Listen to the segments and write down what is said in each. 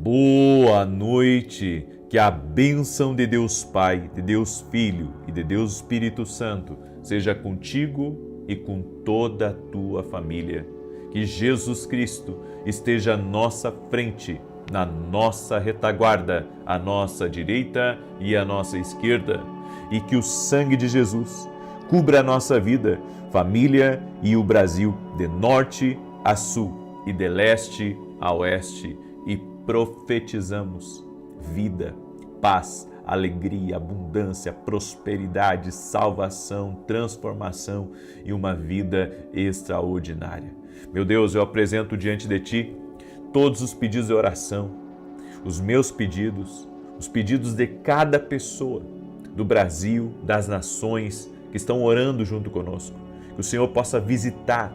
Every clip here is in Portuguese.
Boa noite, que a bênção de Deus Pai, de Deus Filho e de Deus Espírito Santo seja contigo e com toda a tua família. Que Jesus Cristo esteja à nossa frente, na nossa retaguarda, à nossa direita e à nossa esquerda. E que o sangue de Jesus cubra a nossa vida, família e o Brasil, de norte a sul e de leste a oeste. E profetizamos vida, paz, alegria, abundância, prosperidade, salvação, transformação e uma vida extraordinária. Meu Deus, eu apresento diante de Ti todos os pedidos de oração, os meus pedidos, os pedidos de cada pessoa do Brasil, das nações que estão orando junto conosco. Que o Senhor possa visitar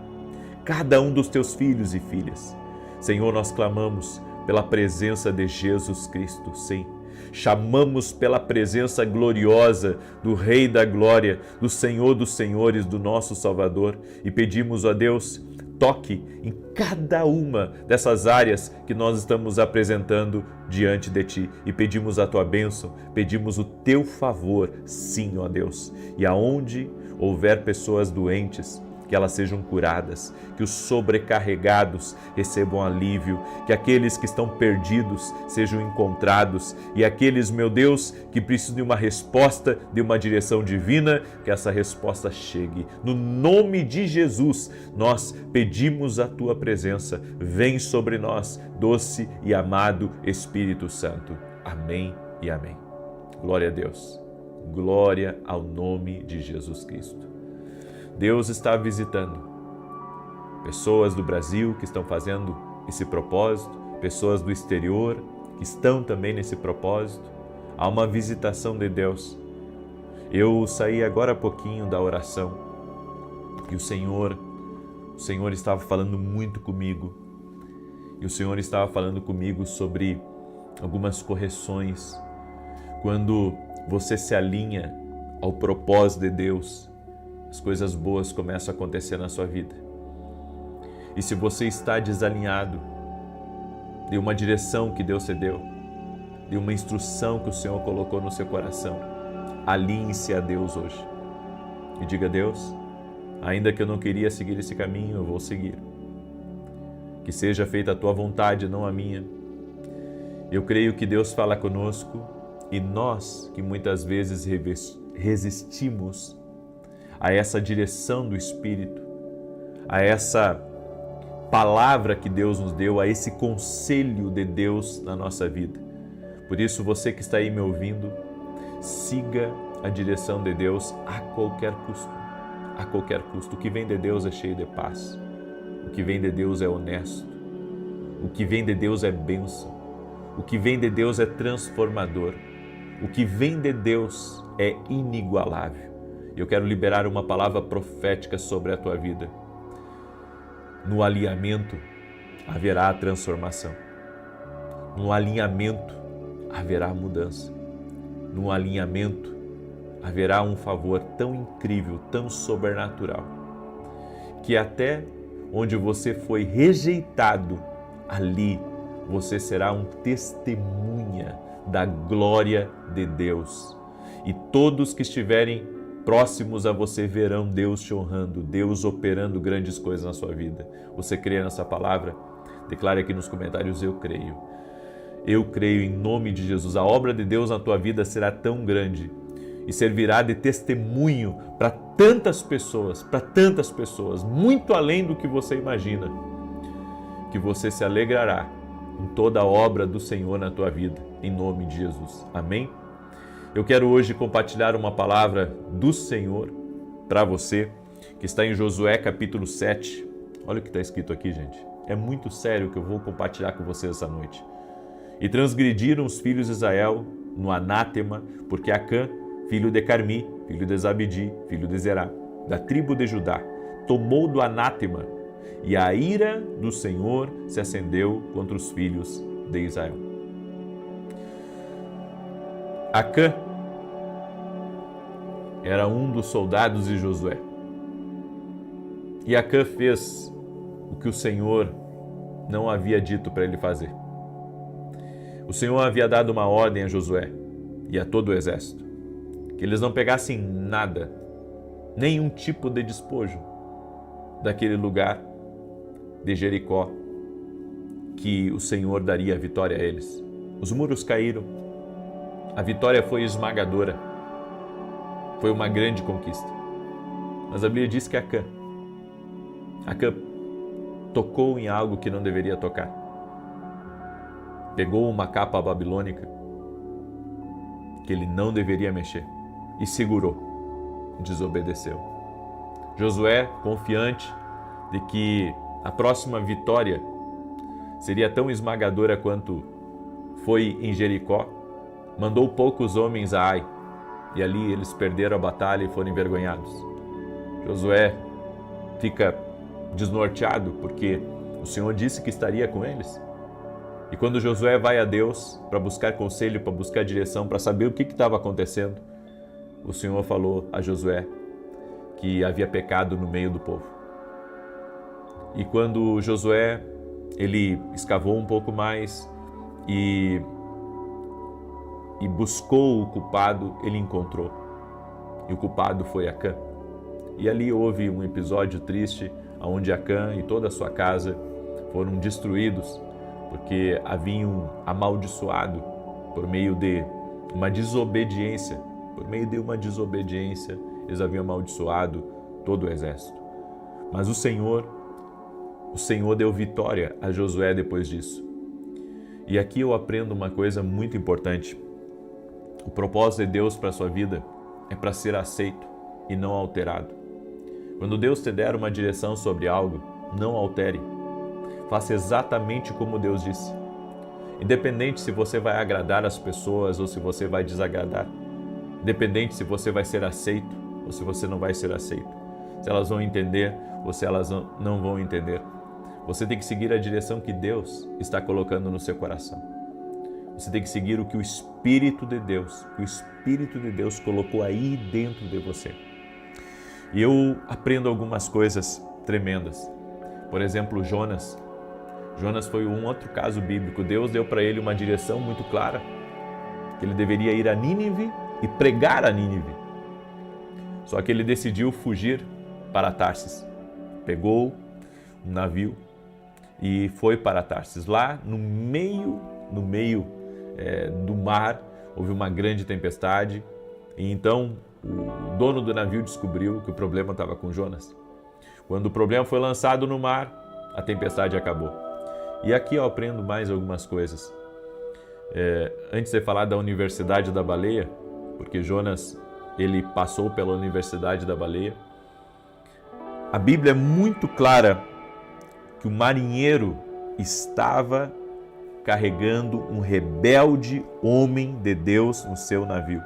cada um dos Teus filhos e filhas. Senhor, nós clamamos pela presença de Jesus Cristo, sim. Chamamos pela presença gloriosa do Rei da Glória, do Senhor dos Senhores, do nosso Salvador, e pedimos a Deus, toque em cada uma dessas áreas que nós estamos apresentando diante de Ti, e pedimos a Tua bênção, pedimos o Teu favor, sim, ó Deus. E aonde houver pessoas doentes, que elas sejam curadas, que os sobrecarregados recebam alívio, que aqueles que estão perdidos sejam encontrados e aqueles, meu Deus, que precisam de uma resposta, de uma direção divina, que essa resposta chegue. No nome de Jesus, nós pedimos a Tua presença. Vem sobre nós, doce e amado Espírito Santo. Amém e amém. Glória a Deus. Glória ao nome de Jesus Cristo. Deus está visitando pessoas do Brasil que estão fazendo esse propósito, pessoas do exterior que estão também nesse propósito. Há uma visitação de Deus. Eu saí agora há pouquinho da oração e o Senhor estava falando muito comigo. E o Senhor estava falando comigo sobre algumas correções. Quando você se alinha ao propósito de Deus, as coisas boas começam a acontecer na sua vida. E se você está desalinhado de uma direção que Deus te deu, de uma instrução que o Senhor colocou no seu coração, alinhe-se a Deus hoje. E diga a Deus, ainda que eu não queria seguir esse caminho, eu vou seguir. Que seja feita a Tua vontade, não a minha. Eu creio que Deus fala conosco e nós, que muitas vezes resistimos a essa direção do Espírito, a essa palavra que Deus nos deu, a esse conselho de Deus na nossa vida. Por isso, você que está aí me ouvindo, siga a direção de Deus a qualquer custo. A qualquer custo. O que vem de Deus é cheio de paz. O que vem de Deus é honesto. O que vem de Deus é bênção. O que vem de Deus é transformador. O que vem de Deus é inigualável. Eu quero liberar uma palavra profética sobre a tua vida. No alinhamento haverá a transformação. No alinhamento haverá a mudança. No alinhamento haverá um favor tão incrível, tão sobrenatural, que até onde você foi rejeitado, ali você será um testemunha da glória de Deus. E todos que estiverem próximos a você verão Deus te honrando, Deus operando grandes coisas na sua vida. Você crê nessa palavra? Declare aqui nos comentários, eu creio. Eu creio em nome de Jesus. A obra de Deus na tua vida será tão grande e servirá de testemunho para tantas pessoas, muito além do que você imagina, que você se alegrará em toda a obra do Senhor na tua vida, em nome de Jesus. Amém? Eu quero hoje compartilhar uma palavra do Senhor para você, que está em Josué capítulo 7. Olha o que está escrito aqui, gente. É muito sério o que eu vou compartilhar com vocês essa noite. E transgrediram os filhos de Israel no anátema, porque Acã, filho de Carmi, filho de Zabdi, filho de Zerá, da tribo de Judá, tomou do anátema, e a ira do Senhor se acendeu contra os filhos de Israel. Acã era um dos soldados de Josué. E Acã fez o que o Senhor não havia dito para ele fazer. O Senhor havia dado uma ordem a Josué e a todo o exército, que eles não pegassem nada, nenhum tipo de despojo daquele lugar de Jericó, que o Senhor daria a vitória a eles. Os muros caíram, a vitória foi esmagadora, foi uma grande conquista. Mas a Bíblia diz que Acã tocou em algo que não deveria tocar. Pegou uma capa babilônica que ele não deveria mexer e segurou, desobedeceu. Josué, confiante de que a próxima vitória seria tão esmagadora quanto foi em Jericó, mandou poucos homens a Ai, e ali eles perderam a batalha e foram envergonhados. Josué fica desnorteado porque o Senhor disse que estaria com eles. E quando Josué vai a Deus para buscar conselho, para buscar direção, para saber o que estava acontecendo, o Senhor falou a Josué que havia pecado no meio do povo. E quando Josué, ele escavou um pouco mais e buscou o culpado, ele encontrou. E o culpado foi Acã. E ali houve um episódio triste, onde Acã e toda a sua casa foram destruídos, porque haviam amaldiçoado por meio de uma desobediência. Por meio de uma desobediência, eles haviam amaldiçoado todo o exército. Mas o Senhor deu vitória a Josué depois disso. E aqui eu aprendo uma coisa muito importante. O propósito de Deus para a sua vida é para ser aceito e não alterado. Quando Deus te der uma direção sobre algo, não altere. Faça exatamente como Deus disse. Independente se você vai agradar as pessoas ou se você vai desagradar. Independente se você vai ser aceito ou se você não vai ser aceito. Se elas vão entender ou se elas não vão entender. Você tem que seguir a direção que Deus está colocando no seu coração. Você tem que seguir o que o Espírito de Deus colocou aí dentro de você. E eu aprendo algumas coisas tremendas. Por exemplo, Jonas. Jonas foi um outro caso bíblico. Deus deu para ele uma direção muito clara, que ele deveria ir a Nínive e pregar a Nínive. Só que ele decidiu fugir para Tarsis. Pegou um navio e foi para Tarsis. Lá no meio do mar houve uma grande tempestade e então o dono do navio descobriu que o problema estava com Jonas. Quando o problema foi lançado no mar, a tempestade acabou. E aqui eu aprendo mais algumas coisas. Antes de falar da Universidade da Baleia, porque Jonas ele passou pela Universidade da Baleia, a Bíblia é muito clara que o marinheiro estava carregando um rebelde homem de Deus no seu navio.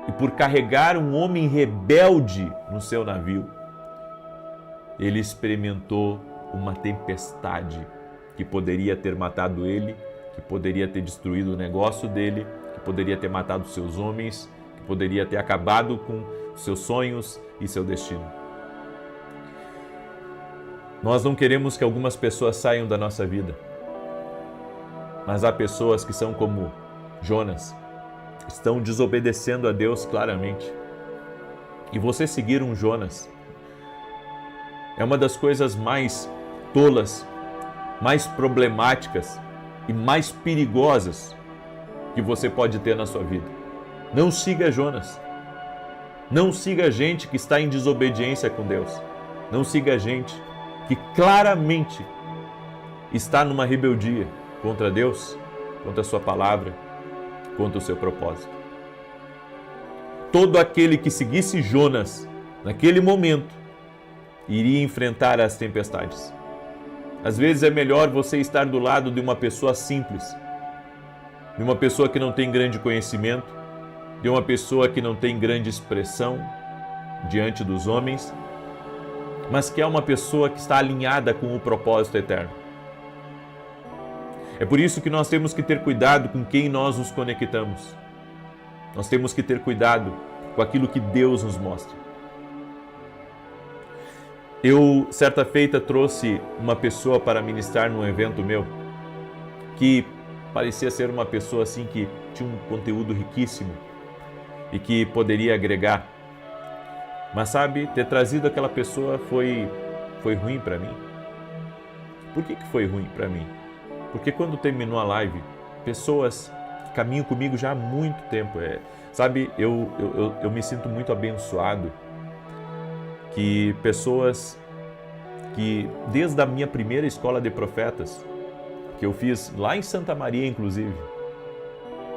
E por carregar um homem rebelde no seu navio, ele experimentou uma tempestade que poderia ter matado ele, que poderia ter destruído o negócio dele, que poderia ter matado seus homens, que poderia ter acabado com seus sonhos e seu destino. Nós não queremos que algumas pessoas saiam da nossa vida, mas há pessoas que são como Jonas, estão desobedecendo a Deus claramente. E você seguir um Jonas é uma das coisas mais tolas, mais problemáticas e mais perigosas que você pode ter na sua vida. Não siga Jonas. Não siga gente que está em desobediência com Deus. Não siga gente que claramente está numa rebeldia contra Deus, contra a sua palavra, contra o seu propósito. Todo aquele que seguisse Jonas naquele momento iria enfrentar as tempestades. Às vezes é melhor você estar do lado de uma pessoa simples, de uma pessoa que não tem grande conhecimento, de uma pessoa que não tem grande expressão diante dos homens, mas que é uma pessoa que está alinhada com o propósito eterno. É por isso que nós temos que ter cuidado com quem nós nos conectamos. Nós temos que ter cuidado com aquilo que Deus nos mostra. Eu, certa feita, trouxe uma pessoa para ministrar num evento meu, que parecia ser uma pessoa assim que tinha um conteúdo riquíssimo e que poderia agregar. Mas sabe, ter trazido aquela pessoa foi ruim para mim. Por que foi ruim para mim? Porque quando terminou a live, pessoas que caminham comigo já há muito tempo, sabe, eu me sinto muito abençoado que pessoas que desde a minha primeira escola de profetas, que eu fiz lá em Santa Maria, inclusive,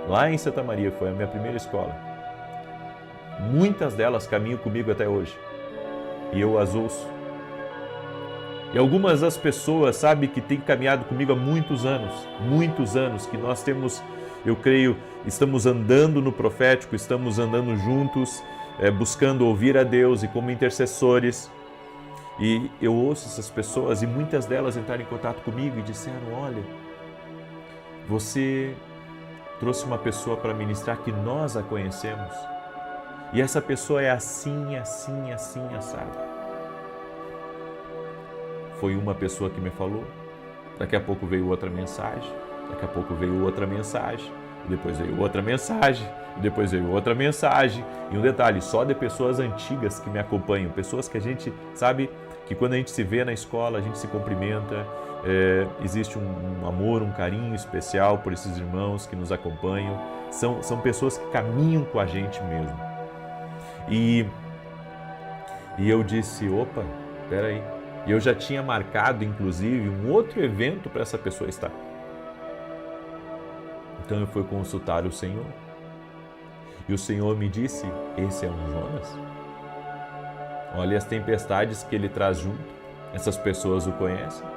lá em Santa Maria foi a minha primeira escola, muitas delas caminham comigo até hoje e eu as ouço. E algumas das pessoas, sabe, que têm caminhado comigo há muitos anos, que nós temos, eu creio, estamos andando no profético, estamos andando juntos, buscando ouvir a Deus e como intercessores. E eu ouço essas pessoas e muitas delas entraram em contato comigo e disseram: olha, você trouxe uma pessoa para ministrar que nós a conhecemos e essa pessoa é assim, assim, assim, assado. Foi uma pessoa que me falou, daqui a pouco veio outra mensagem, daqui a pouco veio outra mensagem, depois veio outra mensagem, depois veio outra mensagem. E um detalhe, só de pessoas antigas que me acompanham, pessoas que a gente sabe que quando a gente se vê na escola, a gente se cumprimenta, existe um amor, um carinho especial por esses irmãos que nos acompanham, são pessoas que caminham com a gente mesmo. E eu disse, opa, peraí, e eu já tinha marcado, inclusive, um outro evento para essa pessoa estar. Então eu fui consultar o Senhor. E o Senhor me disse, esse é um Jonas. Olha as tempestades que ele traz junto. Essas pessoas o conhecem.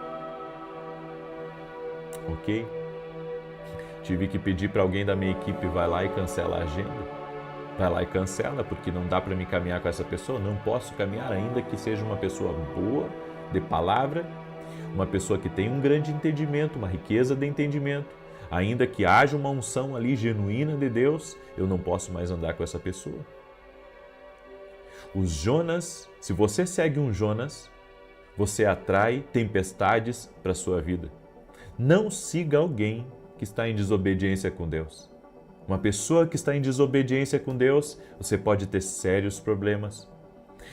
Ok? Tive que pedir para alguém da minha equipe, vai lá e cancela a agenda. Vai lá e cancela, porque não dá para me caminhar com essa pessoa. Não posso caminhar, ainda que seja uma pessoa boa, de palavra, uma pessoa que tem um grande entendimento, uma riqueza de entendimento, ainda que haja uma unção ali genuína de Deus, eu não posso mais andar com essa pessoa. Os Jonas, se você segue um Jonas, você atrai tempestades para a sua vida. Não siga alguém que está em desobediência com Deus. Uma pessoa que está em desobediência com Deus, você pode ter sérios problemas.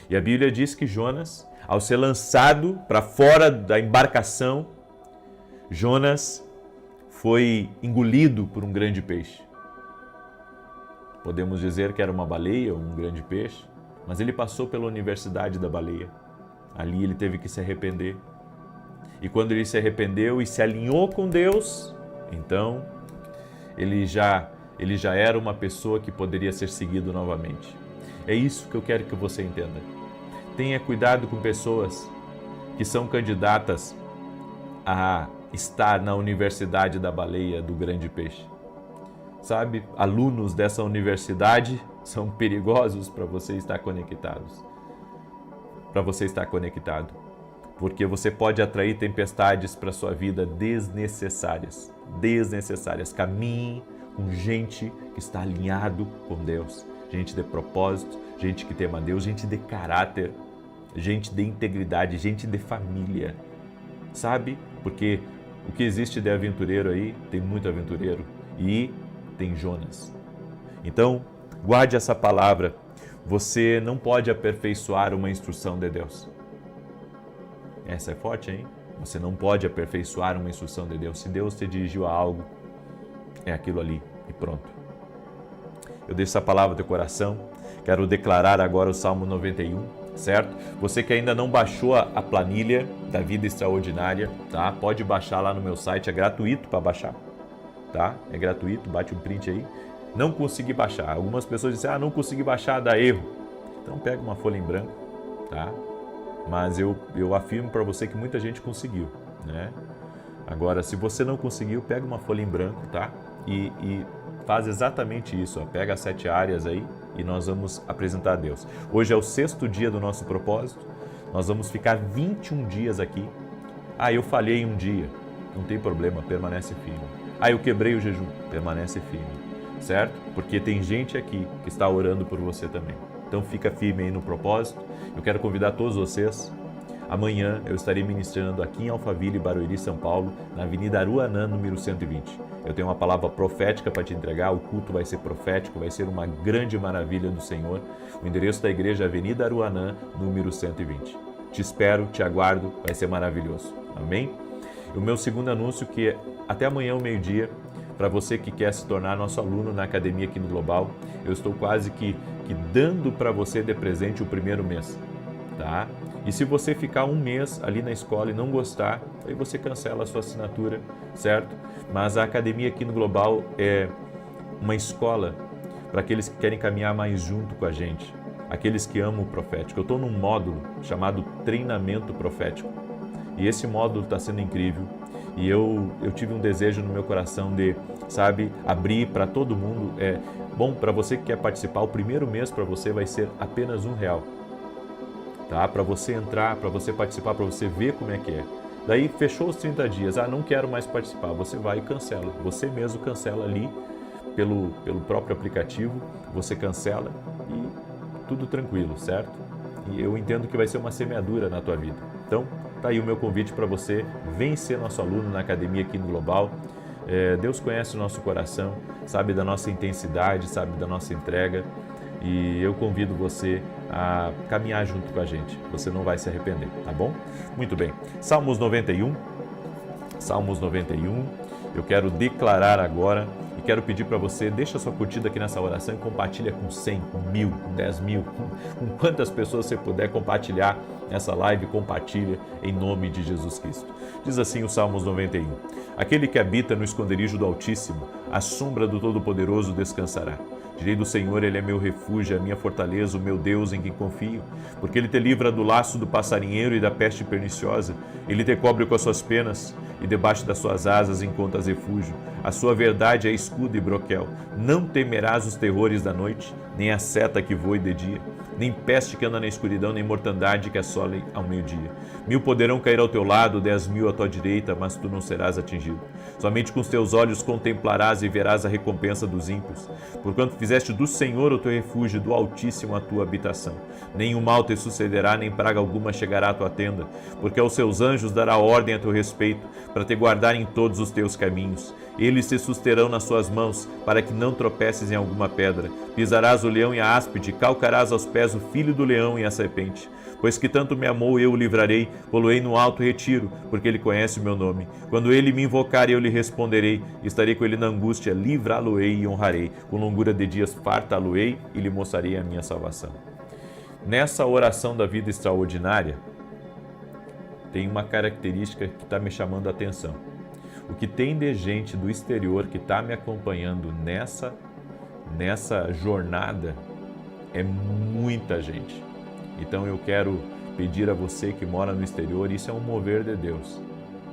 E a Bíblia diz que Jonas, ao ser lançado para fora da embarcação, Jonas foi engolido por um grande peixe. Podemos dizer que era uma baleia ou um grande peixe, mas ele passou pela universidade da baleia. Ali ele teve que se arrepender. E quando ele se arrependeu e se alinhou com Deus, então ele já era uma pessoa que poderia ser seguido novamente. É isso que eu quero que você entenda. Tenha cuidado com pessoas que são candidatas a estar na universidade da baleia, do grande peixe. Sabe, alunos dessa universidade são perigosos para você estar conectados. Para você estar conectado. Porque você pode atrair tempestades para a sua vida desnecessárias. Desnecessárias. Caminhe com gente que está alinhado com Deus. Gente de propósito, gente que tema a Deus, gente de caráter, gente de integridade, gente de família. Sabe? Porque o que existe de aventureiro aí, tem muito aventureiro e tem Jonas. Então, guarde essa palavra. Você não pode aperfeiçoar uma instrução de Deus. Essa é forte, hein? Você não pode aperfeiçoar uma instrução de Deus. Se Deus te dirigiu a algo, é aquilo ali e pronto. Eu deixo essa palavra no teu coração. Quero declarar agora o Salmo 91, certo? Você que ainda não baixou a planilha da Vida Extraordinária, tá? Pode baixar lá no meu site, é gratuito para baixar, tá? É gratuito, bate um print aí. Não consegui baixar. Algumas pessoas dizem, não consegui baixar, dá erro. Então pega uma folha em branco, tá? Mas eu afirmo para você que muita gente conseguiu, né? Agora, se você não conseguiu, pega uma folha em branco, tá? E faz exatamente isso, ó. Pega as 7 áreas aí e nós vamos apresentar a Deus. Hoje é o 6º dia do nosso propósito, nós vamos ficar 21 dias aqui. Eu falhei um dia, não tem problema, permanece firme. Eu quebrei o jejum, permanece firme, certo? Porque tem gente aqui que está orando por você também. Então fica firme aí no propósito. Eu quero convidar todos vocês Amanhã eu estarei ministrando aqui em Alphaville, Barueri, São Paulo, na Avenida Aruanã, número 120. Eu tenho uma palavra profética para te entregar, o culto vai ser profético, vai ser uma grande maravilha do Senhor. O endereço da igreja é Avenida Aruanã, número 120. Te espero, te aguardo, vai ser maravilhoso. Amém? E o meu segundo anúncio que é até amanhã ao meio-dia, para você que quer se tornar nosso aluno na Academia aqui no Global, eu estou quase que dando para você de presente o primeiro mês, tá? E se você ficar um mês ali na escola e não gostar, aí você cancela a sua assinatura, certo? Mas a Academia aqui no Global é uma escola para aqueles que querem caminhar mais junto com a gente, aqueles que amam o profético. Eu estou num módulo chamado Treinamento Profético e esse módulo está sendo incrível. E eu tive um desejo no meu coração de, sabe, abrir para todo mundo. Bom, para você que quer participar, o primeiro mês para você vai ser apenas R$1, tá? Para você entrar, para você participar, para você ver como é que é. Daí fechou os 30 dias, não quero mais participar, você vai e cancela. Você mesmo cancela ali pelo próprio aplicativo, você cancela e tudo tranquilo, certo? E eu entendo que vai ser uma semeadura na tua vida. Então, tá aí o meu convite para você, vem ser nosso aluno na Academia aqui no Global. Deus conhece o nosso coração, sabe da nossa intensidade, sabe da nossa entrega e eu convido você a caminhar junto com a gente, você não vai se arrepender, tá bom? Muito bem, Salmos 91, eu quero declarar agora e quero pedir para você, deixa sua curtida aqui nessa oração e compartilha com 100, com 1000, com 10 mil, com quantas pessoas você puder compartilhar essa live, compartilha em nome de Jesus Cristo. Diz assim o Salmos 91, aquele que habita no esconderijo do Altíssimo, à sombra do Todo-Poderoso descansará. Direi do Senhor, Ele é meu refúgio, a minha fortaleza, o meu Deus em quem confio. Porque Ele te livra do laço do passarinheiro e da peste perniciosa. Ele te cobre com as suas penas e debaixo das suas asas encontras refúgio. A sua verdade é escudo e broquel. Não temerás os terrores da noite, nem a seta que voe de dia, nem peste que anda na escuridão, nem mortandade que assole ao meio-dia. 1000 poderão cair ao teu lado, 10.000 à tua direita, mas tu não serás atingido. Somente com os teus olhos contemplarás e verás a recompensa dos ímpios. Porquanto fizeste do Senhor o teu refúgio, do Altíssimo a tua habitação. Nenhum mal te sucederá, nem praga alguma chegará à tua tenda, porque aos seus anjos dará ordem a teu respeito, para te guardar em todos os teus caminhos. Eles te susterão nas suas mãos, para que não tropeces em alguma pedra. Pisarás o leão e a áspide, calcarás aos pés o filho do leão e a serpente. Pois que tanto me amou, eu o livrarei, pô-lo-ei no alto retiro, porque ele conhece o meu nome. Quando ele me invocar, eu lhe responderei, estarei com ele na angústia, livrá-lo-ei e honrarei. Com longura de dias fartá-lo-ei e lhe mostrarei a minha salvação. Nessa oração da vida extraordinária, tem uma característica que está me chamando a atenção. O que tem de gente do exterior que está me acompanhando nessa jornada é muita gente. Então eu quero pedir a você que mora no exterior, isso é um mover de Deus,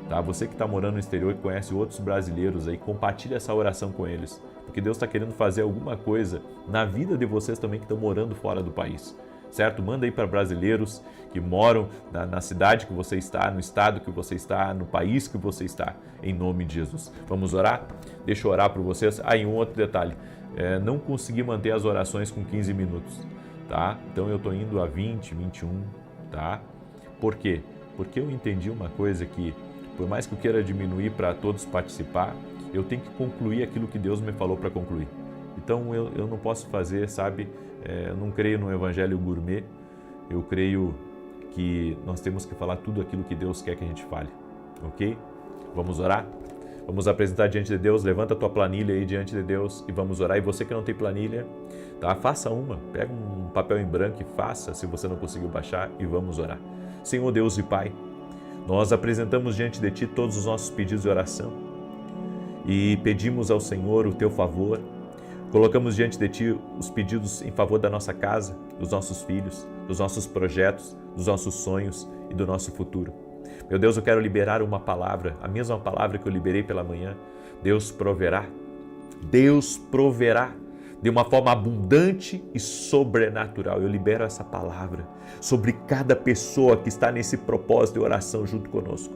tá? Você que está morando no exterior e conhece outros brasileiros aí, compartilha essa oração com eles, porque Deus está querendo fazer alguma coisa na vida de vocês também que estão morando fora do país, certo? Manda aí para brasileiros que moram na cidade que você está, no estado que você está, no país que você está, em nome de Jesus. Vamos orar? Deixa eu orar por vocês. E um outro detalhe, não consegui manter as orações com 15 minutos. Tá? Então eu estou indo a 20, 21, tá? Por quê? Porque eu entendi uma coisa que, por mais que eu queira diminuir para todos participar, eu tenho que concluir aquilo que Deus me falou para concluir. Então eu não posso fazer, sabe? Eu não creio no evangelho gourmet, eu creio que nós temos que falar tudo aquilo que Deus quer que a gente fale, ok? Vamos orar? Vamos apresentar diante de Deus, levanta a tua planilha aí diante de Deus e vamos orar. E você que não tem planilha, tá? Faça uma, pega um papel em branco e faça, se você não conseguiu baixar, e vamos orar. Senhor Deus e Pai, nós apresentamos diante de Ti todos os nossos pedidos de oração e pedimos ao Senhor o Teu favor. Colocamos diante de Ti os pedidos em favor da nossa casa, dos nossos filhos, dos nossos projetos, dos nossos sonhos e do nosso futuro. Meu Deus, eu quero liberar uma palavra, a mesma palavra que eu liberei pela manhã. Deus proverá de uma forma abundante e sobrenatural. Eu libero essa palavra sobre cada pessoa que está nesse propósito de oração junto conosco.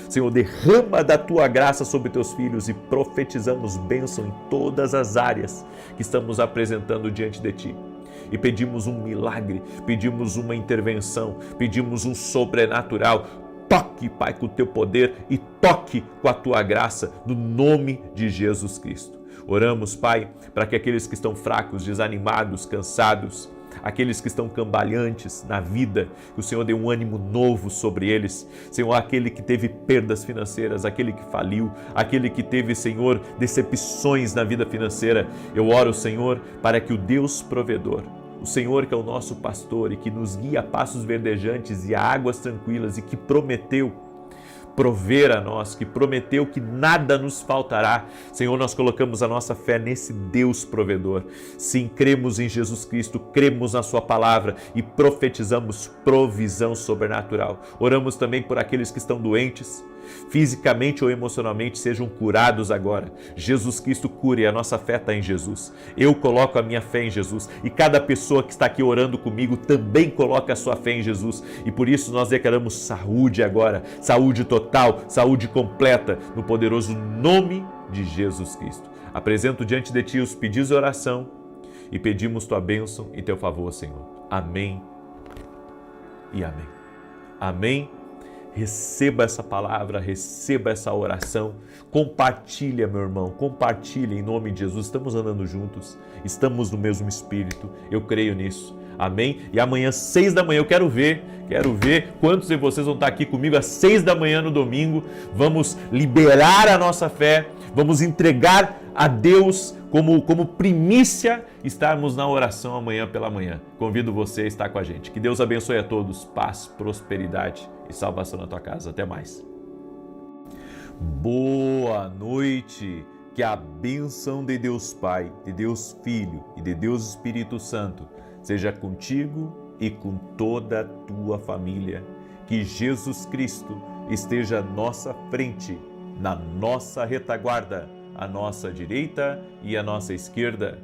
Senhor, derrama da Tua graça sobre Teus filhos e profetizamos bênção em todas as áreas que estamos apresentando diante de Ti. e pedimos um milagre, pedimos uma intervenção, pedimos um sobrenatural. Toque, Pai, com o teu poder e toque com a tua graça, no nome de Jesus Cristo. Oramos, Pai, para que aqueles que estão fracos, desanimados, cansados, aqueles que estão cambalhantes na vida, que o Senhor dê um ânimo novo sobre eles. Senhor, aquele que teve perdas financeiras, aquele que faliu, aquele que teve, Senhor, decepções na vida financeira. Eu oro, Senhor, para que o Deus provedor, o Senhor que é o nosso pastor e que nos guia a passos verdejantes e a águas tranquilas e que prometeu prover a nós, que prometeu que nada nos faltará. Senhor, nós colocamos a nossa fé nesse Deus provedor. Sim, cremos em Jesus Cristo, cremos na sua palavra e profetizamos provisão sobrenatural. Oramos também por aqueles que estão doentes, fisicamente ou emocionalmente, sejam curados agora. Jesus Cristo cure, a nossa fé está em Jesus. Eu coloco a minha fé em Jesus e cada pessoa que está aqui orando comigo também coloca a sua fé em Jesus e por isso nós declaramos saúde agora, saúde total, saúde completa, no poderoso nome de Jesus Cristo. Apresento diante de Ti os pedidos de oração e pedimos Tua bênção e Teu favor, Senhor. Amém e amém. Amém. Receba essa palavra, receba essa oração, compartilha, meu irmão, compartilha em nome de Jesus. Estamos andando juntos, estamos no mesmo Espírito, eu creio nisso, amém? E amanhã, 6 da manhã, eu quero ver quantos de vocês vão estar aqui comigo às 6 da manhã no domingo. Vamos liberar a nossa fé, vamos entregar a Deus como primícia, estarmos na oração amanhã pela manhã. Convido você a estar com a gente. Que Deus abençoe a todos, paz, prosperidade e salvação na tua casa. Até mais. Boa noite. Que a bênção de Deus Pai, de Deus Filho e de Deus Espírito Santo seja contigo e com toda a tua família. Que Jesus Cristo esteja à nossa frente, na nossa retaguarda, à nossa direita e à nossa esquerda.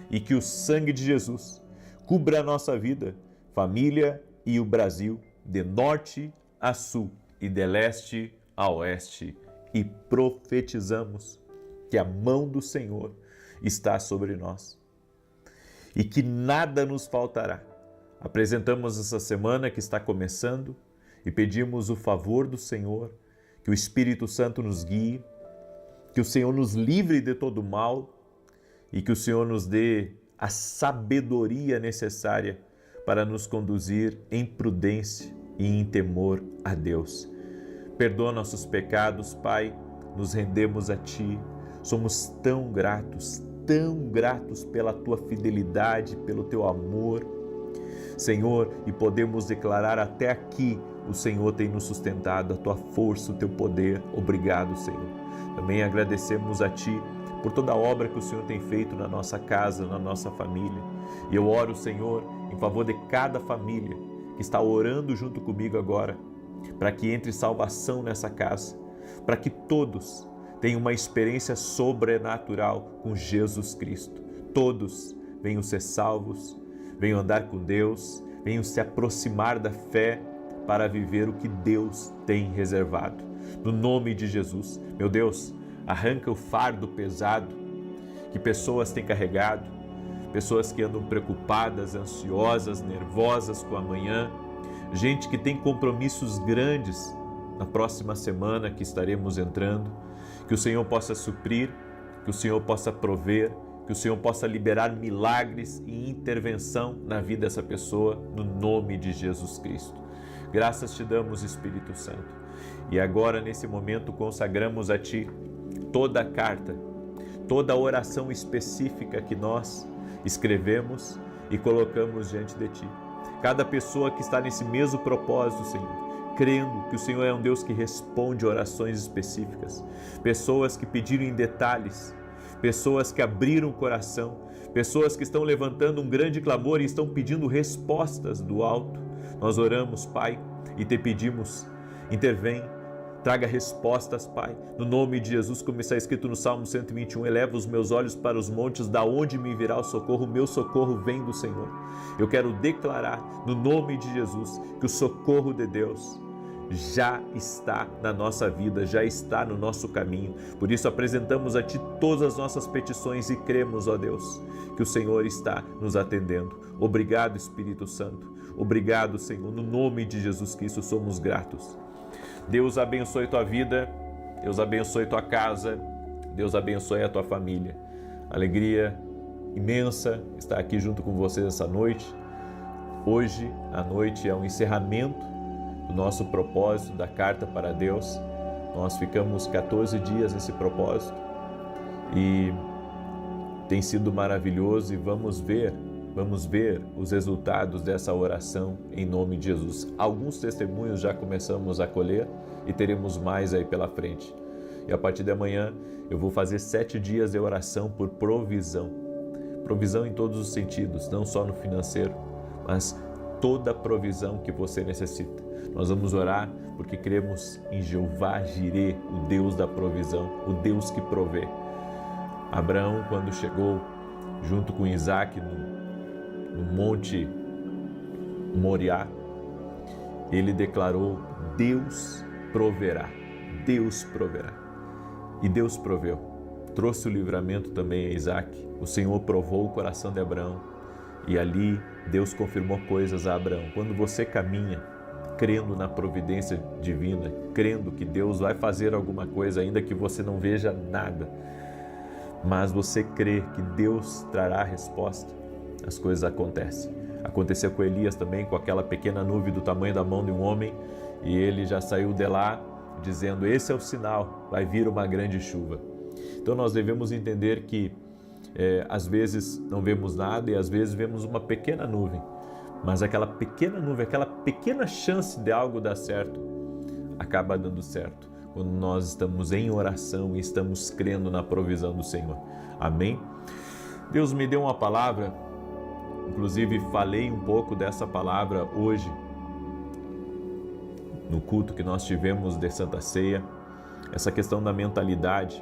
E que o sangue de Jesus cubra a nossa vida, família e o Brasil, de norte a sul e de leste a oeste. E profetizamos que a mão do Senhor está sobre nós e que nada nos faltará. Apresentamos essa semana que está começando e pedimos o favor do Senhor, que o Espírito Santo nos guie, que o Senhor nos livre de todo mal e que o Senhor nos dê a sabedoria necessária para nos conduzir em prudência e em temor a Deus. Perdoa nossos pecados, Pai, nos rendemos a Ti. Somos tão gratos pela Tua fidelidade, pelo Teu amor, Senhor, e podemos declarar até aqui, o Senhor tem nos sustentado, a Tua força, o Teu poder. Obrigado, Senhor. Também agradecemos a Ti por toda a obra que o Senhor tem feito na nossa casa, na nossa família. E eu oro, Senhor, em favor de cada família que está orando junto comigo agora, para que entre salvação nessa casa, para que todos tenham uma experiência sobrenatural com Jesus Cristo. Todos venham ser salvos, venham andar com Deus, venham se aproximar da fé para viver o que Deus tem reservado. No nome de Jesus, meu Deus, arranca o fardo pesado que pessoas têm carregado, pessoas que andam preocupadas, ansiosas, nervosas com amanhã, gente que tem compromissos grandes na próxima semana que estaremos entrando. Que o Senhor possa suprir, que o Senhor possa prover, que o Senhor possa liberar milagres e intervenção na vida dessa pessoa, no nome de Jesus Cristo. Graças te damos, Espírito Santo. E agora, nesse momento, consagramos a Ti toda a carta, toda a oração específica que nós escrevemos e colocamos diante de Ti. Cada pessoa que está nesse mesmo propósito, Senhor, crendo que o Senhor é um Deus que responde orações específicas, pessoas que pediram em detalhes, pessoas que abriram o coração, pessoas que estão levantando um grande clamor e estão pedindo respostas do alto. Nós oramos, Pai, e te pedimos, intervém, traga respostas, Pai, no nome de Jesus, como está escrito no Salmo 121, eleva os meus olhos para os montes, da onde me virá o socorro? O meu socorro vem do Senhor. Eu quero declarar, no nome de Jesus, que o socorro de Deus já está na nossa vida, já está no nosso caminho. Por isso apresentamos a Ti todas as nossas petições e cremos, ó Deus, que o Senhor está nos atendendo. Obrigado, Espírito Santo. Obrigado, Senhor. No nome de Jesus Cristo somos gratos. Deus abençoe tua vida, Deus abençoe tua casa, Deus abençoe a tua família. Alegria imensa estar aqui junto com vocês essa noite. Hoje, à noite, é um encerramento do nosso propósito da Carta para Deus. Nós ficamos 14 dias nesse propósito e tem sido maravilhoso e vamos ver os resultados dessa oração em nome de Jesus. Alguns testemunhos já começamos a colher e teremos mais aí pela frente. E a partir de amanhã eu vou fazer 7 dias de oração por provisão. Provisão em todos os sentidos, não só no financeiro, mas toda a provisão que você necessita. Nós vamos orar porque cremos em Jeová Jirê, o Deus da provisão, o Deus que provê. Abraão, quando chegou junto com Isaac no Monte Moriá, ele declarou: Deus proverá, Deus proverá. E Deus proveu. Trouxe o livramento também a Isaac. O Senhor provou o coração de Abraão. E ali Deus confirmou coisas a Abraão. Quando você caminha crendo na providência divina, crendo que Deus vai fazer alguma coisa, ainda que você não veja nada, mas você crê que Deus trará a resposta, as coisas acontecem. Aconteceu com Elias também, com aquela pequena nuvem do tamanho da mão de um homem, e ele já saiu de lá dizendo: esse é o sinal, vai vir uma grande chuva. Então nós devemos entender que às vezes não vemos nada e às vezes vemos uma pequena nuvem, mas aquela pequena nuvem, aquela pequena chance de algo dar certo, acaba dando certo quando nós estamos em oração e estamos crendo na provisão do Senhor. Amém? Deus me deu uma palavra, inclusive falei um pouco dessa palavra hoje no culto que nós tivemos de Santa Ceia, essa questão da mentalidade.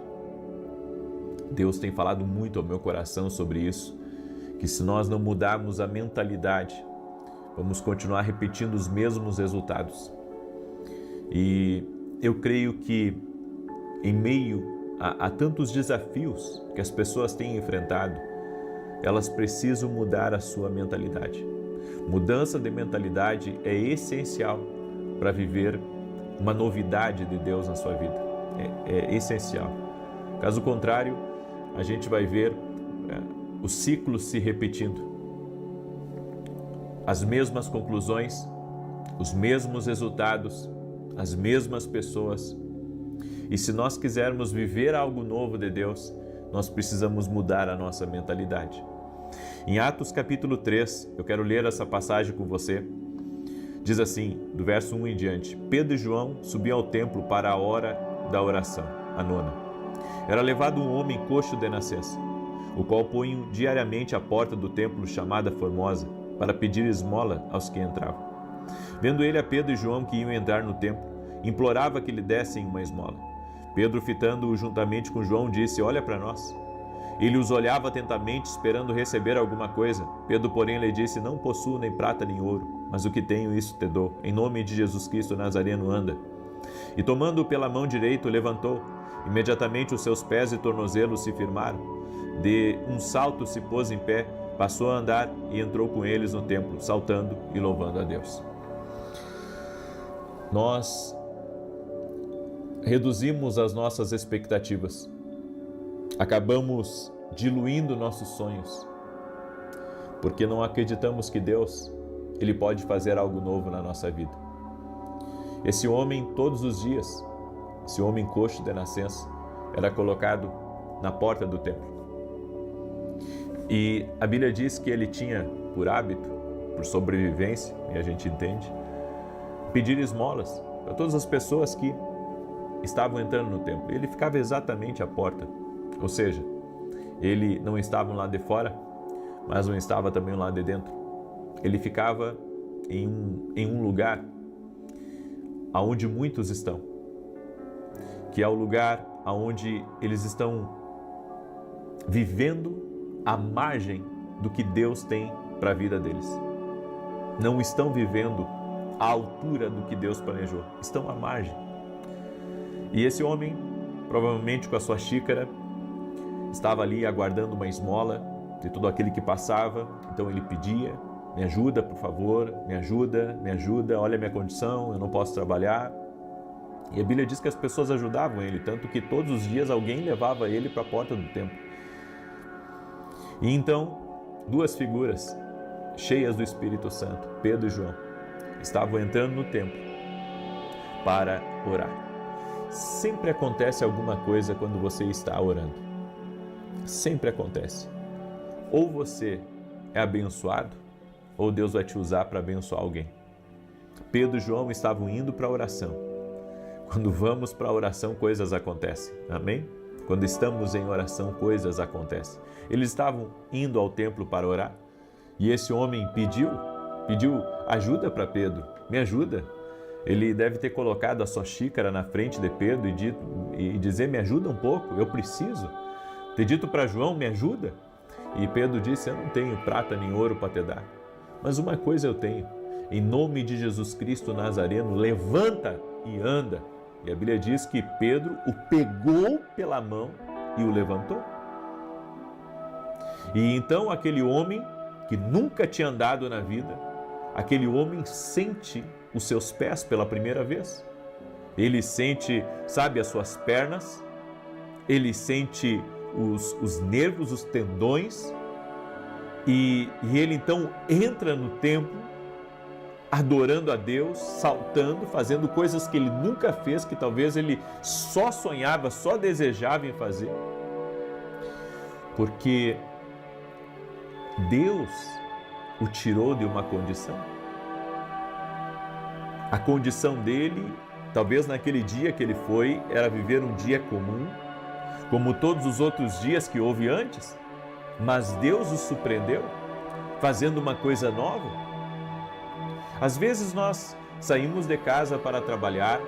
Deus tem falado muito ao meu coração sobre isso, que se nós não mudarmos a mentalidade, vamos continuar repetindo os mesmos resultados. E eu creio que em meio a tantos desafios que as pessoas têm enfrentado, elas precisam mudar a sua mentalidade. Mudança de mentalidade é essencial para viver uma novidade de Deus na sua vida. É essencial. Caso contrário, a gente vai ver o ciclo se repetindo. As mesmas conclusões, os mesmos resultados, as mesmas pessoas. E se nós quisermos viver algo novo de Deus, nós precisamos mudar a nossa mentalidade. Em Atos capítulo 3, eu quero ler essa passagem com você. Diz assim, do verso 1 em diante: Pedro e João subiam ao templo para a hora da oração, a nona. Era levado um homem coxo de nascença, o qual punham diariamente à porta do templo chamada Formosa, para pedir esmola aos que entravam. Vendo ele a Pedro e João que iam entrar no templo, implorava que lhe dessem uma esmola. Pedro, fitando-o juntamente com João, disse: olha para nós. Ele os olhava atentamente, esperando receber alguma coisa. Pedro, porém, lhe disse: não possuo nem prata nem ouro, mas o que tenho, isso te dou. Em nome de Jesus Cristo Nazareno, anda. E tomando-o pela mão direita, o levantou. Imediatamente os seus pés e tornozelos se firmaram. De um salto se pôs em pé, passou a andar e entrou com eles no templo, saltando e louvando a Deus. Nós reduzimos as nossas expectativas. Acabamos diluindo nossos sonhos, porque não acreditamos que Deus, Ele pode fazer algo novo na nossa vida. Esse homem, todos os dias, esse homem coxo de nascença, era colocado na porta do templo. E a Bíblia diz que ele tinha por hábito, por sobrevivência, e a gente entende, pedir esmolas para todas as pessoas que estavam entrando no templo. Ele ficava exatamente à porta, ou seja, ele não estava lá de fora, mas não estava também lá de dentro. Ele ficava em um lugar aonde muitos estão, que é o lugar aonde eles estão vivendo à margem do que Deus tem para a vida deles. Não estão vivendo à altura do que Deus planejou, estão à margem. E esse homem, provavelmente com a sua xícara, estava ali aguardando uma esmola de todo aquele que passava. Então ele pedia: me ajuda, por favor, me ajuda, olha a minha condição, eu não posso trabalhar. E a Bíblia diz que as pessoas ajudavam ele, tanto que todos os dias alguém levava ele para a porta do templo. E então, duas figuras cheias do Espírito Santo, Pedro e João, estavam entrando no templo para orar. Sempre acontece alguma coisa quando você está orando. Sempre acontece. Ou você é abençoado, ou Deus vai te usar para abençoar alguém. Pedro e João estavam indo para a oração. Quando vamos para a oração, coisas acontecem. Amém? Quando estamos em oração, coisas acontecem. Eles estavam indo ao templo para orar, e esse homem pediu ajuda para Pedro. Me ajuda. Ele deve ter colocado a sua xícara na frente de Pedro e dizer: me ajuda um pouco, eu preciso. Ter dito para João: me ajuda. E Pedro disse: eu não tenho prata nem ouro para te dar, mas uma coisa eu tenho. Em nome de Jesus Cristo Nazareno, levanta e anda. E a Bíblia diz que Pedro o pegou pela mão e o levantou. E então aquele homem que nunca tinha andado na vida, aquele homem sente os seus pés pela primeira vez. Ele sente, sabe, as suas pernas, ele sente os nervos, os tendões, e ele então entra no templo, adorando a Deus, saltando, fazendo coisas que ele nunca fez, que talvez ele só sonhava, só desejava em fazer. Porque Deus o tirou de uma condição. A condição dele, talvez naquele dia que ele foi, era viver um dia comum, como todos os outros dias que houve antes, mas Deus o surpreendeu, fazendo uma coisa nova. Às vezes nós saímos de casa para trabalhar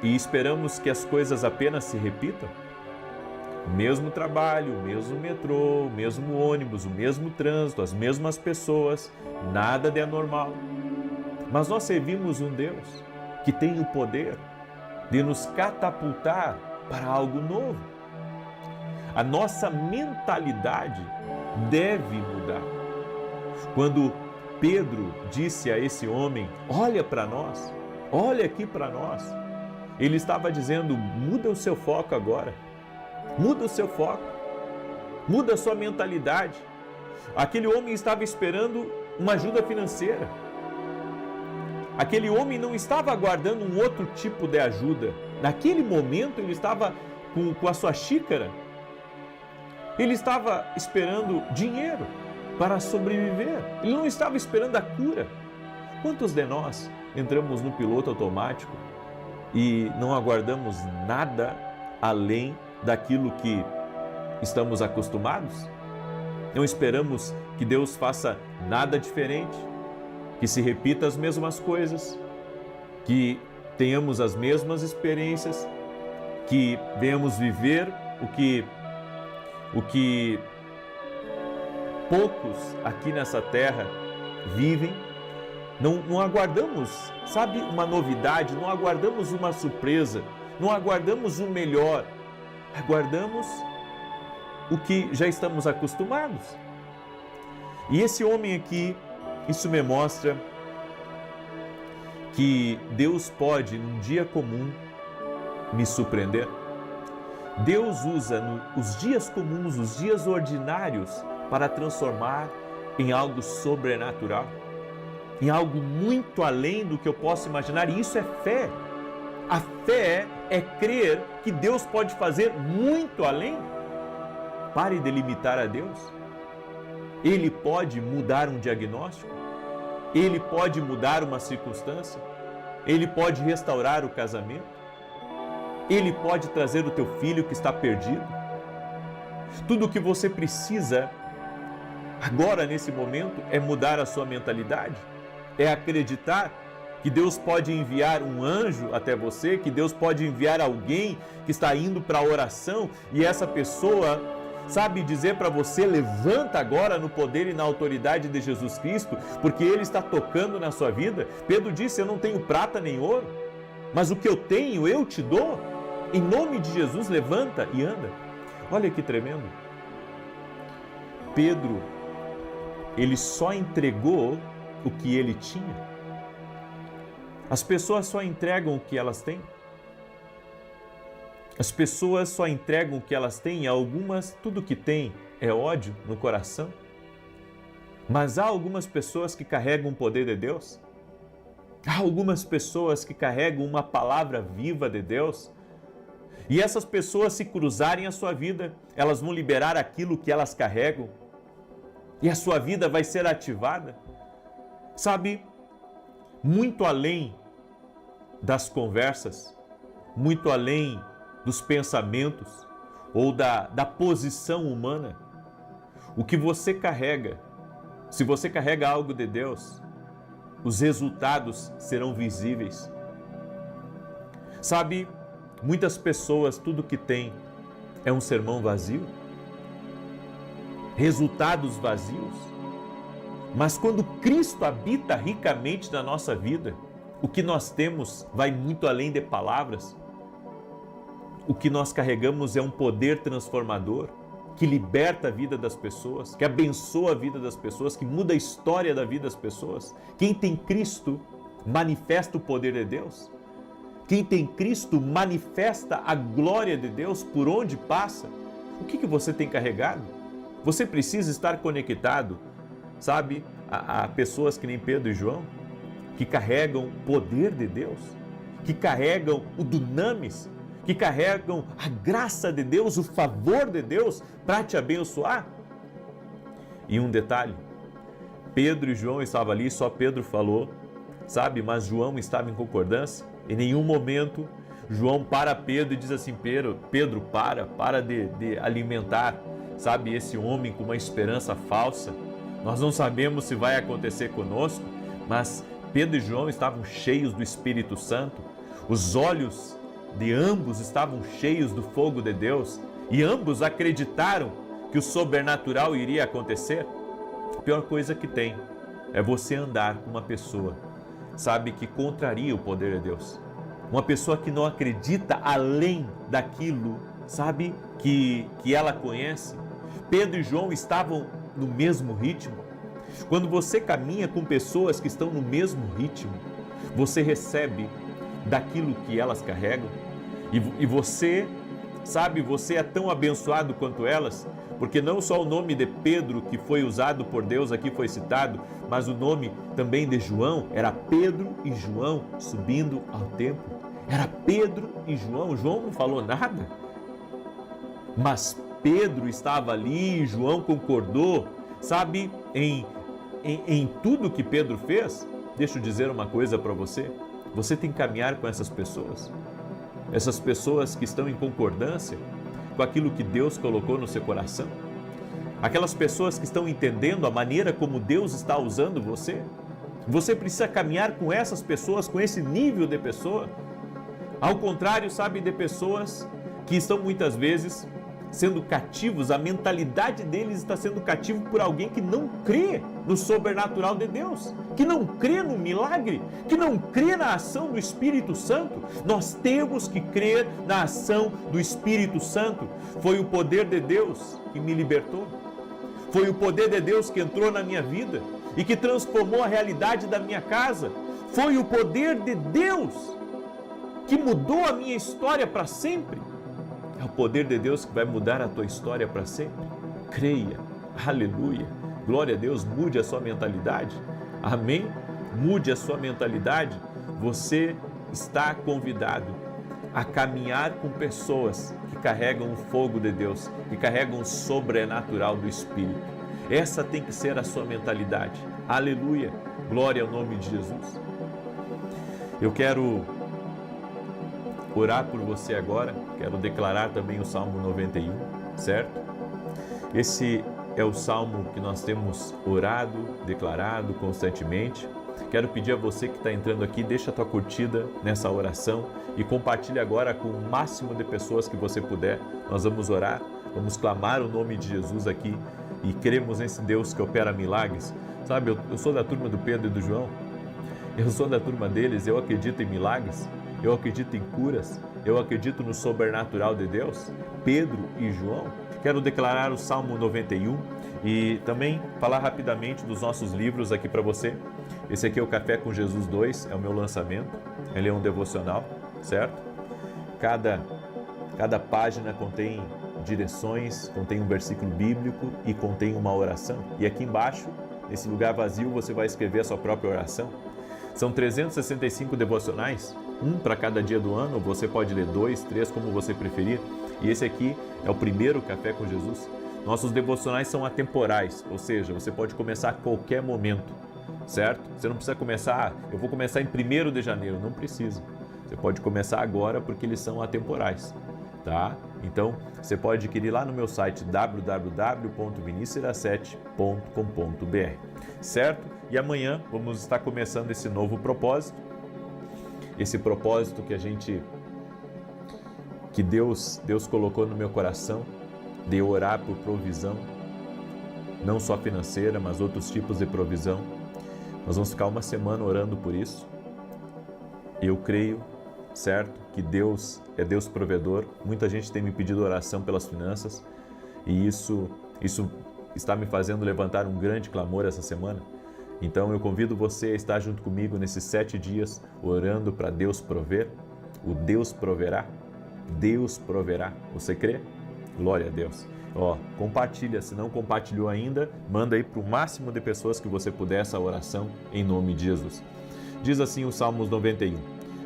e esperamos que as coisas apenas se repitam. O mesmo trabalho, o mesmo metrô, o mesmo ônibus, o mesmo trânsito, as mesmas pessoas, nada de anormal. Mas nós servimos um Deus que tem o poder de nos catapultar para algo novo. A nossa mentalidade deve mudar. Quando Pedro disse a esse homem: olha para nós, olha aqui para nós, ele estava dizendo: muda o seu foco agora, muda o seu foco, muda a sua mentalidade. Aquele homem estava esperando uma ajuda financeira. Aquele homem não estava aguardando um outro tipo de ajuda. Naquele momento ele estava com a sua xícara. Ele estava esperando dinheiro para sobreviver. Ele não estava esperando a cura. Quantos de nós entramos no piloto automático e não aguardamos nada além daquilo que estamos acostumados? Não esperamos que Deus faça nada diferente, que se repita as mesmas coisas, que tenhamos as mesmas experiências, que venhamos viver o que poucos aqui nessa terra vivem. Não aguardamos, sabe, uma novidade, não aguardamos uma surpresa, não aguardamos o melhor, aguardamos o que já estamos acostumados. E esse homem aqui, isso me mostra que Deus pode, num dia comum, me surpreender. Deus usa os dias comuns, os dias ordinários, para transformar em algo sobrenatural, em algo muito além do que eu posso imaginar. E isso é fé. A fé é crer que Deus pode fazer muito além. Pare de limitar a Deus. Ele pode mudar um diagnóstico, Ele pode mudar uma circunstância, Ele pode restaurar o casamento, Ele pode trazer o teu filho que está perdido. Tudo o que você precisa agora, nesse momento, é mudar a sua mentalidade, é acreditar que Deus pode enviar um anjo até você, que Deus pode enviar alguém que está indo para a oração e essa pessoa sabe, dizer para você: levanta agora no poder e na autoridade de Jesus Cristo, porque Ele está tocando na sua vida. Pedro disse: eu não tenho prata nem ouro, mas o que eu tenho eu te dou. Em nome de Jesus, levanta e anda. Olha que tremendo. Pedro, ele só entregou o que ele tinha. As pessoas só entregam o que elas têm. As pessoas só entregam o que elas têm, e algumas, tudo que têm é ódio no coração. Mas há algumas pessoas que carregam o poder de Deus. Há algumas pessoas que carregam uma palavra viva de Deus. E essas pessoas, se cruzarem a sua vida, elas vão liberar aquilo que elas carregam. E a sua vida vai ser ativada. Sabe, muito além das conversas, muito além dos pensamentos ou da posição humana, o que você carrega, se você carrega algo de Deus, os resultados serão visíveis. Sabe, muitas pessoas, tudo que tem é um sermão vazio, resultados vazios. Mas quando Cristo habita ricamente na nossa vida, o que nós temos vai muito além de palavras. O que nós carregamos é um poder transformador, que liberta a vida das pessoas, que abençoa a vida das pessoas, que muda a história da vida das pessoas. Quem tem Cristo manifesta o poder de Deus. Quem tem Cristo manifesta a glória de Deus por onde passa. O que você tem carregado? Você precisa estar conectado, sabe, a pessoas que nem Pedro e João, que carregam o poder de Deus, que carregam o dunamis, que carregam a graça de Deus, o favor de Deus para te abençoar. E um detalhe, Pedro e João estavam ali, só Pedro falou, sabe, mas João estava em concordância. Em nenhum momento João para Pedro e diz assim: Pedro, para de alimentar, sabe, esse homem com uma esperança falsa. Nós não sabemos se vai acontecer conosco, mas Pedro e João estavam cheios do Espírito Santo. Os olhos de ambos estavam cheios do fogo de Deus e ambos acreditaram que o sobrenatural iria acontecer. A pior coisa que tem é você andar com uma pessoa, sabe, que contraria o poder de Deus. Uma pessoa que não acredita além daquilo, sabe, que ela conhece. Pedro e João estavam no mesmo ritmo. Quando você caminha com pessoas que estão no mesmo ritmo, você recebe daquilo que elas carregam. E você, sabe, você é tão abençoado quanto elas, porque não só o nome de Pedro, que foi usado por Deus aqui, foi citado, mas o nome também de João era Pedro e João subindo ao templo. Era Pedro e João. João não falou nada, mas Pedro estava ali e João concordou, sabe, em tudo que Pedro fez. Deixa eu dizer uma coisa para você. Você tem que caminhar com essas pessoas que estão em concordância com aquilo que Deus colocou no seu coração, aquelas pessoas que estão entendendo a maneira como Deus está usando você. Você precisa caminhar com essas pessoas, com esse nível de pessoa. Ao contrário, sabe, de pessoas que estão muitas vezes sendo cativos, a mentalidade deles está sendo cativo por alguém que não crê no sobrenatural de Deus, que não crê no milagre, que não crê na ação do Espírito Santo. Nós temos que crer na ação do Espírito Santo. Foi o poder de Deus que me libertou. Foi o poder de Deus que entrou na minha vida e que transformou a realidade da minha casa. Foi o poder de Deus que mudou a minha história para sempre. É o poder de Deus que vai mudar a tua história para sempre. Creia, aleluia, glória a Deus. Mude a sua mentalidade, amém? Mude a sua mentalidade. Você está convidado a caminhar com pessoas que carregam o fogo de Deus, que carregam o sobrenatural do Espírito. Essa tem que ser a sua mentalidade, aleluia, glória ao nome de Jesus. Eu quero orar por você agora, quero declarar também o Salmo 91, certo? Esse é o Salmo que nós temos orado, declarado constantemente. Quero pedir a você que está entrando aqui, deixa a tua curtida nessa oração e compartilhe agora com o máximo de pessoas que você puder. Nós vamos orar Vamos clamar o nome de Jesus aqui e cremos nesse Deus que opera milagres. Sabe, eu sou da turma do Pedro e do João, eu sou da turma deles, eu acredito em milagres, eu acredito em curas, eu acredito no sobrenatural de Deus. Pedro e João. Quero declarar o Salmo 91 e também falar rapidamente dos nossos livros aqui para você. Esse aqui é o Café com Jesus 2, é o meu lançamento, ele é um devocional, certo? Cada página contém direções, contém um versículo bíblico e contém uma oração. E aqui embaixo, nesse lugar vazio, você vai escrever a sua própria oração. São 365 devocionais, um para cada dia do ano, você pode ler 2, 3, como você preferir. E esse aqui é o primeiro Café com Jesus. Nossos devocionais são atemporais, ou seja, você pode começar a qualquer momento, certo? Você não precisa começar, eu vou começar em 1º de janeiro, não precisa. Você pode começar agora porque eles são atemporais, tá? Então, você pode adquirir lá no meu site www.vinicius7.com.br, certo? E amanhã vamos estar começando esse novo propósito, esse propósito que Deus colocou no meu coração, de orar por provisão, não só financeira, mas outros tipos de provisão. Nós vamos ficar uma semana orando por isso. Eu creio, certo, que Deus é Deus provedor. Muita gente tem me pedido oração pelas finanças e isso está me fazendo levantar um grande clamor essa semana. Então eu convido você a estar junto comigo nesses 7 dias orando para Deus prover. O Deus proverá. Deus proverá. Você crê? Glória a Deus. Compartilha, se não compartilhou ainda, manda aí para o máximo de pessoas que você puder essa oração em nome de Jesus. Diz assim o Salmos 91: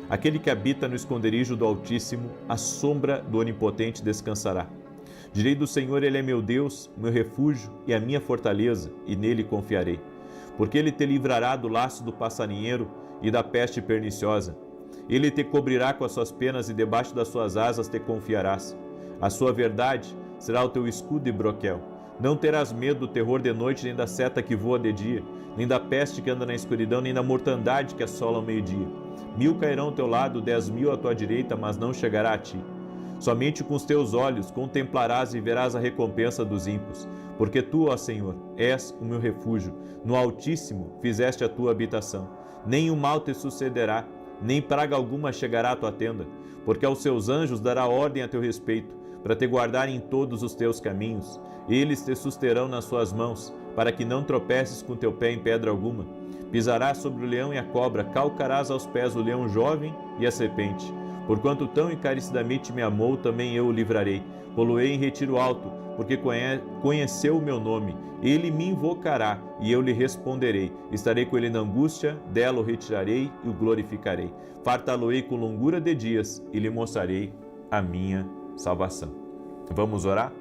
Aquele que habita no esconderijo do Altíssimo, à sombra do Onipotente descansará. Direi do Senhor, Ele é meu Deus, meu refúgio e a minha fortaleza, e nele confiarei. Porque Ele te livrará do laço do passarinheiro e da peste perniciosa. Ele te cobrirá com as suas penas e debaixo das suas asas te confiarás. A sua verdade será o teu escudo e broquel. Não terás medo do terror de noite, nem da seta que voa de dia, nem da peste que anda na escuridão, nem da mortandade que assola ao meio-dia. 1000 cairão ao teu lado, 10.000 à tua direita, mas não chegará a ti. Somente com os teus olhos contemplarás e verás a recompensa dos ímpios. Porque tu, ó Senhor, és o meu refúgio. No Altíssimo fizeste a tua habitação. Nem o mal te sucederá, nem praga alguma chegará à tua tenda. Porque aos seus anjos dará ordem a teu respeito, para te guardarem em todos os teus caminhos. Eles te susterão nas suas mãos, para que não tropeces com teu pé em pedra alguma. Pisarás sobre o leão e a cobra, calcarás aos pés o leão jovem e a serpente. Porquanto tão encarecidamente me amou, também eu o livrarei. Pô-lo-ei em retiro alto, porque conheceu o meu nome. Ele me invocará, e eu lhe responderei. Estarei com ele na angústia, dela o retirarei e o glorificarei. Fartá-lo-ei com longura de dias, e lhe mostrarei a minha salvação. Vamos orar?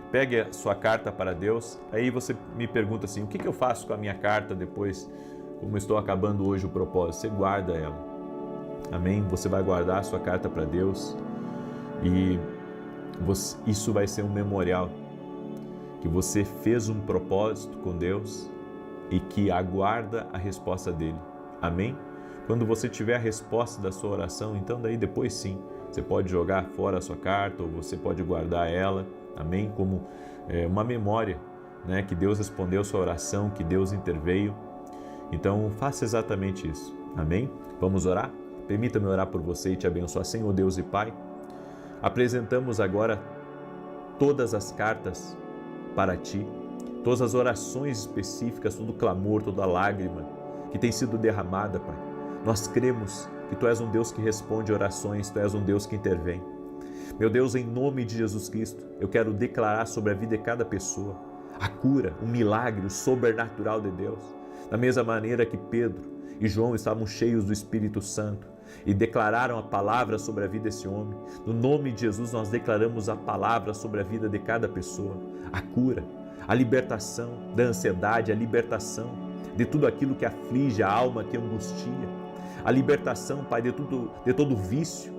Pegue a sua carta para Deus. Aí você me pergunta assim, o que eu faço com a minha carta depois, como estou acabando hoje o propósito? Você guarda ela. Amém? Você vai guardar a sua carta para Deus e isso vai ser um memorial que você fez um propósito com Deus e que aguarda a resposta dele. Amém? Quando você tiver a resposta da sua oração, então daí depois sim, você pode jogar fora a sua carta ou você pode guardar ela, amém? Como uma memória, né? Que Deus respondeu a sua oração, que Deus interveio. Então faça exatamente isso, amém? Vamos orar? Permita-me orar por você e te abençoar. Senhor Deus e Pai, apresentamos agora todas as cartas para Ti, todas as orações específicas, todo o clamor, toda a lágrima que tem sido derramada, Pai. Nós cremos que Tu és um Deus que responde orações, Tu és um Deus que intervém. Meu Deus, em nome de Jesus Cristo, eu quero declarar sobre a vida de cada pessoa a cura, o milagre, o sobrenatural de Deus. Da mesma maneira que Pedro e João estavam cheios do Espírito Santo e declararam a palavra sobre a vida desse homem. No nome de Jesus nós declaramos a palavra sobre a vida de cada pessoa, a cura, a libertação da ansiedade, a libertação de tudo aquilo que aflige a alma, que angustia, a libertação, Pai, de todo vício,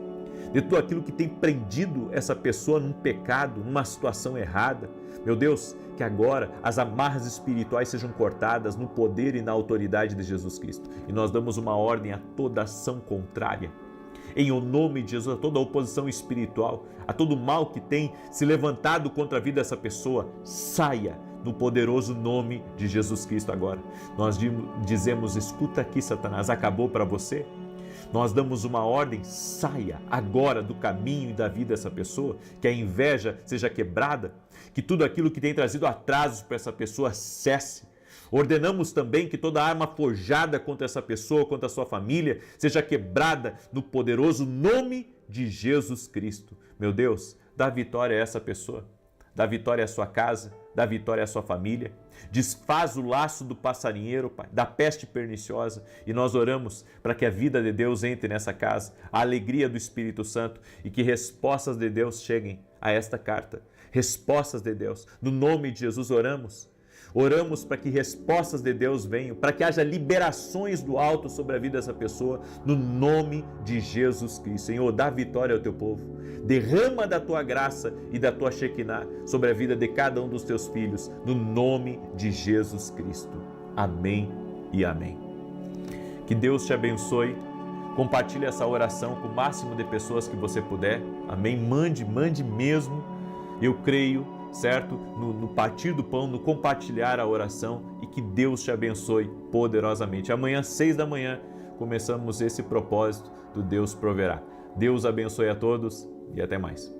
de tudo aquilo que tem prendido essa pessoa num pecado, numa situação errada. Meu Deus, que agora as amarras espirituais sejam cortadas no poder e na autoridade de Jesus Cristo. E nós damos uma ordem a toda ação contrária. em o nome de Jesus, a toda oposição espiritual, a todo mal que tem se levantado contra a vida dessa pessoa, saia no poderoso nome de Jesus Cristo agora. Nós dizemos, escuta aqui, Satanás, acabou para você? Nós damos uma ordem, saia agora do caminho e da vida dessa pessoa, que a inveja seja quebrada, que tudo aquilo que tem trazido atrasos para essa pessoa cesse. Ordenamos também que toda arma forjada contra essa pessoa, contra a sua família, seja quebrada no poderoso nome de Jesus Cristo. Meu Deus, dá vitória a essa pessoa, dá vitória à sua casa, dá vitória à sua família. Desfaz o laço do passarinheiro, Pai, da peste perniciosa, e nós oramos para que a vida de Deus entre nessa casa, a alegria do Espírito Santo, e que respostas de Deus cheguem a esta carta. Respostas de Deus. No nome de Jesus oramos. Oramos para que respostas de Deus venham, para que haja liberações do alto sobre a vida dessa pessoa, no nome de Jesus Cristo. Senhor, dá vitória ao teu povo. Derrama da tua graça e da tua Shekinah sobre a vida de cada um dos teus filhos, no nome de Jesus Cristo. Amém e amém. Que Deus te abençoe. Compartilhe essa oração com o máximo de pessoas que você puder. Amém. Mande mesmo. Eu creio, certo? No partir do pão, no compartilhar a oração, e que Deus te abençoe poderosamente. Amanhã, 6 da manhã, começamos esse propósito do Deus proverá. Deus abençoe a todos e até mais.